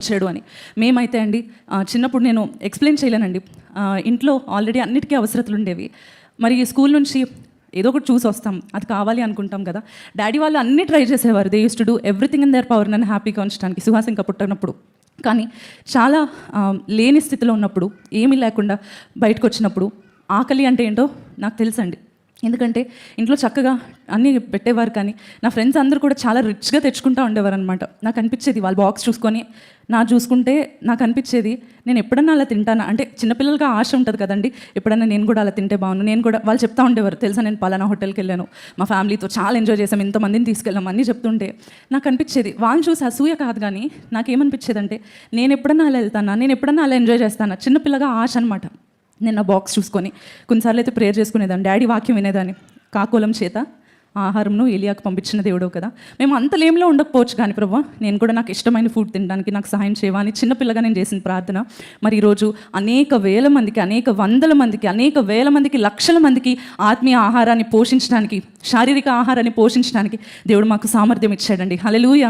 వచ్చాడు అని. మేమైతే అండి చిన్నప్పుడు నేను ఎక్స్ప్లెయిన్ చేయలేనండి. ఇంట్లో ఆల్రెడీ అన్నిటికీ అవసరతలు ఉండేవి. మరి స్కూల్ నుంచి ఏదో ఒకటి చూసి వస్తాం, అది కావాలి అనుకుంటాం కదా. డాడీ వాళ్ళు అన్నీ ట్రై చేసేవారు. They use to do everything in there power నన్ను హ్యాపీగా ఉంచడానికి, సుహాస్ ఇంకా పుట్టినప్పుడు. కానీ చాలా లేని స్థితిలో ఉన్నప్పుడు, ఏమీ లేకుండా బయటకు వచ్చినప్పుడు ఆకలి అంటే ఏంటో నాకు తెలుసండి. ఎందుకంటే ఇంట్లో చక్కగా అన్నీ పెట్టేవారు, కానీ నా ఫ్రెండ్స్ అందరూ కూడా చాలా రిచ్గా తెచ్చుకుంటూ ఉండేవారు అనమాట. నాకు అనిపించేది వాళ్ళ బాక్స్ చూసుకొని చూసుకుంటే నాకు అనిపించేది, నేను ఎప్పుడన్నా అలా తింటానా అంటే చిన్నపిల్లలుగా ఆశ ఉంటుంది కదండి, ఎప్పుడన్నా నేను కూడా అలా తింటే బాగుండు. నేను కూడా వాళ్ళు చెప్తా ఉండేవారు, తెలుసా నేను పలానా హోటల్కి వెళ్ళాను, మా ఫ్యామిలీతో చాలా ఎంజాయ్ చేసాం, ఇంతమందిని తీసుకెళ్ళాం అన్నీ చెప్తుంటే నాకు అనిపించేది. వాళ్ళని చూసి అసూయ కాదు, కానీ నాకేమనిపించేది అంటే నేను ఎప్పుడన్నా అలా వెళ్తానా, నేను ఎప్పుడన్నా అలా ఎంజాయ్ చేస్తానా, చిన్నపిల్లగా ఆశ అనమాట. నేను నా బాక్స్ చూసుకొని కొన్నిసార్లు అయితే ప్రేయర్ చేసుకునేదాన్ని, డాడీ వాక్యం వినేదాన్ని, కాకోలం చేత ఆహారంను ఏలియాకు పంపించిన దేవుడు కదా. మేము అంత లేమిలో ఉండకపోవచ్చు, కానీ ప్రభువా నేను కూడా నాకు ఇష్టమైన ఫుడ్ తినడానికి నాకు సహాయం చేయవా అని చిన్నపిల్లగా నేను చేసిన ప్రార్థన మరి ఈరోజు అనేక వేల మందికి, అనేక వందల మందికి, అనేక వేల మందికి, లక్షల మందికి ఆత్మీయ ఆహారాన్ని పోషించడానికి, శారీరక ఆహారాన్ని పోషించడానికి దేవుడు మాకు సామర్థ్యం ఇచ్చాడండి. హల్లెలూయా.